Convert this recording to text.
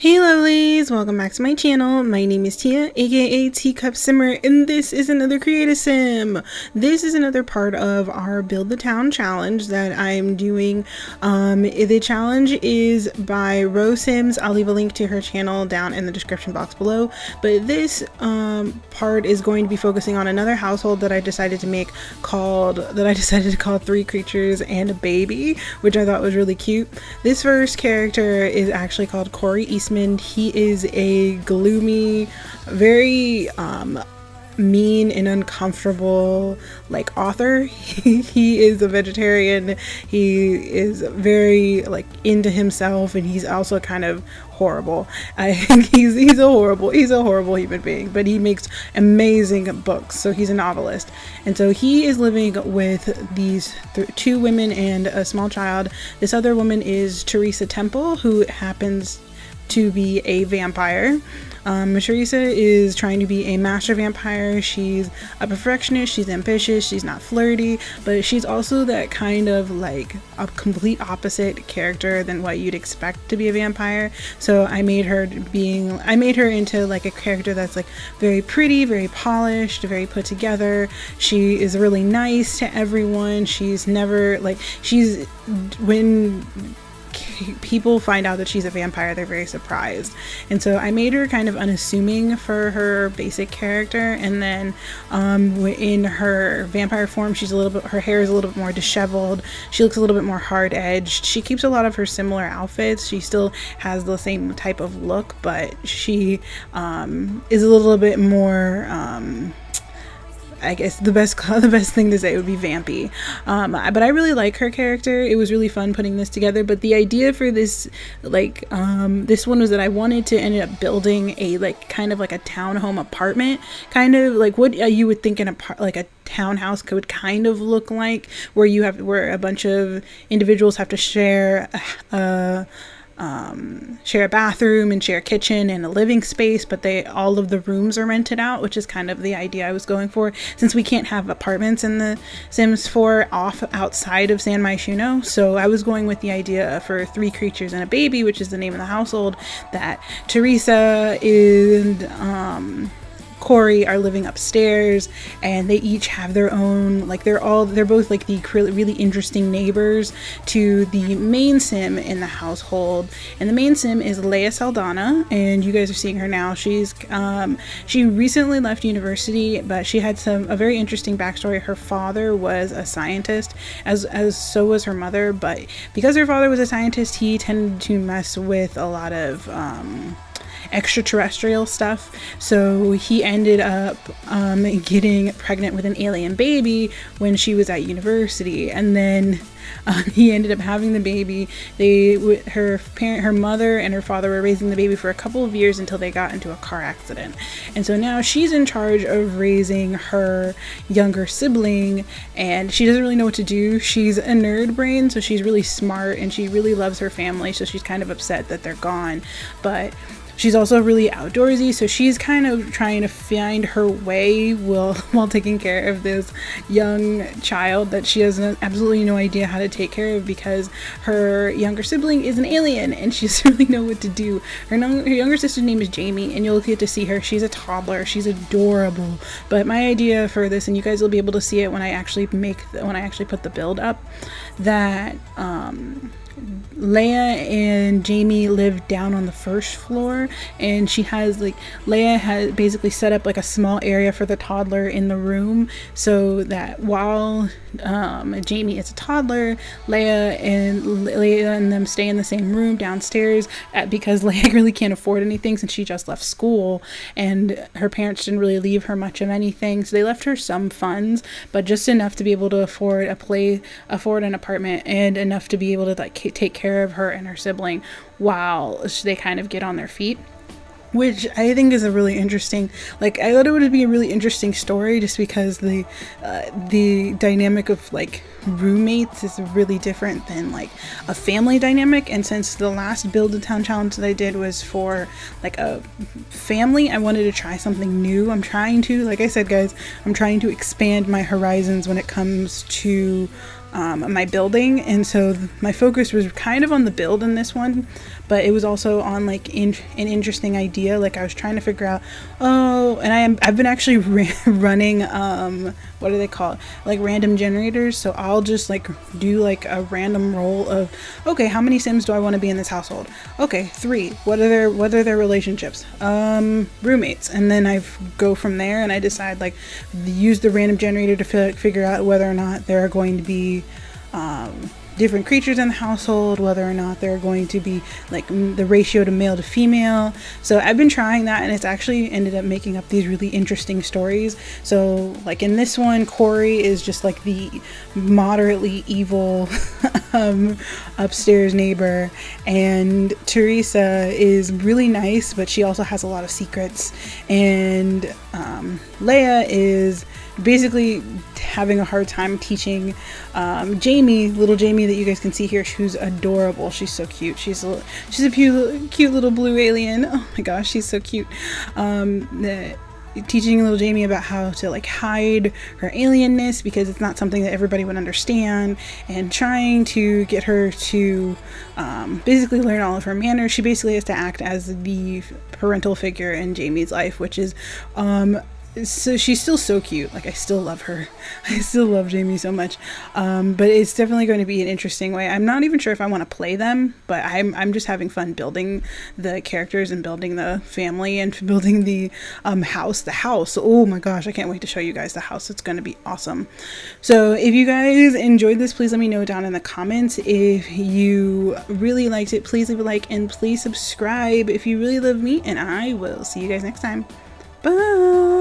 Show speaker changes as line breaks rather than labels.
Hey lovelies, welcome back to my channel. My name is Tia, aka Teacup Simmer, and this is another Create Sim. This is another part of our Build the Town challenge that I'm doing. The challenge is by Rose Sims. I'll leave a link to her channel down in the description box below. But this part is going to be focusing on another household that I decided to call Three Creatures and a Baby, which I thought was really cute. This first character is actually called Corey Eastman. He is a gloomy, very mean and uncomfortable author. He is a vegetarian. He is very into himself, and he's also kind of horrible. I think he's a horrible human being, but he makes amazing books. So he's a novelist, and so he is living with these two women and a small child. This other woman is Teresa Temple, who happens to be a vampire. Teresa is trying to be a master vampire. She's a perfectionist, she's ambitious, she's not flirty, but she's also that kind of a complete opposite character than what you'd expect to be a vampire. So I made her into a character that's very pretty, very polished, very put together. She is really nice to everyone. She's never when people find out that she's a vampire, they're very surprised. And so I made her kind of unassuming for her basic character, and then in her vampire form, her hair is a little bit more disheveled. She looks a little bit more hard-edged. She keeps a lot of her similar outfits. She still has the same type of look, but she is a little bit more I guess the best thing to say would be vampy. But I really like her character. It was really fun putting this together. But the idea for this, this one was that I wanted to end up building a kind of a townhome apartment, kind of what you would think a townhouse would kind of look like, where a bunch of individuals have to share a bathroom and share a kitchen and a living space, but all of the rooms are rented out, which is kind of the idea I was going for, since we can't have apartments in the Sims 4 outside of San Myshuno. So I was going with the idea for Three Creatures and a Baby, which is the name of the household, that Teresa and Corey are living upstairs, and they each have their own, they're both the really interesting neighbors to the main sim in the household. And the main sim is Leia Saldana, and you guys are seeing her now. She's she recently left university, but she had a very interesting backstory. Her father was a scientist, as so was her mother, but because her father was a scientist, he tended to mess with a lot of extraterrestrial stuff. So he ended up getting pregnant with an alien baby when she was at university, and then he ended up having the baby. Her mother and her father were raising the baby for a couple of years until they got into a car accident. And so now she's in charge of raising her younger sibling, and she doesn't really know what to do. She's a nerd brain, so she's really smart, and she really loves her family, so she's kind of upset that they're gone. But she's also really outdoorsy, so she's kind of trying to find her way while taking care of this young child that she has absolutely no idea how to take care of, because her younger sibling is an alien and she doesn't really know what to do. Her younger sister's name is Jamie, and you'll get to see her. She's a toddler. She's adorable. But my idea for this, and you guys will be able to see it when I actually put the build up, that Leia and Jamie live down on the first floor, and Leia has basically set up a small area for the toddler in the room, so that while Jamie is a toddler, Leia and them stay in the same room downstairs, because Leia really can't afford anything since she just left school, and her parents didn't really leave her much of anything, so they left her some funds, but just enough to be able to afford an apartment, and enough to be able to take care of her and her sibling while they kind of get on their feet, which I think is a really interesting, I thought it would be a really interesting story, just because the dynamic of roommates is really different than a family dynamic. And since the last Build a Town challenge that I did was for a family, I wanted to try something new. I'm trying to, like I said guys, I'm trying to expand my horizons when it comes to my building, and so my focus was kind of on the build in this one, but it was also on like an interesting idea. Like I was trying to figure out, I've been actually running what do they call it, like random generators. So I'll just like do like a random roll of, okay, how many Sims do I want to be in this household? Okay, 3. What are their relationships? Roommates. And then I go from there, and I decide like use the random generator to figure out whether or not there are going to be different creatures in the household, whether or not they're going to be like the ratio to male to female. So I've been trying that, and it's actually ended up making up these really interesting stories. So like in this one, Corey is just like the moderately evil upstairs neighbor, and Teresa is really nice, but she also has a lot of secrets, and Leia is basically having a hard time teaching Jamie, little Jamie that you guys can see here, who's adorable. She's so cute. She's a cute little blue alien. Oh my gosh, she's so cute. Teaching little Jamie about how to like hide her alienness, because it's not something that everybody would understand, and trying to get her to basically learn all of her manners. She basically has to act as the parental figure in Jamie's life, which is so she's still so cute. Like I still love her. I still love Jamie so much. But it's definitely going to be an interesting way. I'm not even sure if I want to play them, but I'm just having fun building the characters and building the family and building the house. The house. Oh my gosh, I can't wait to show you guys the house. It's going to be awesome. So if you guys enjoyed this, please let me know down in the comments. If you really liked it, please leave a like, and please subscribe if you really love me, and I will see you guys next time. Bye.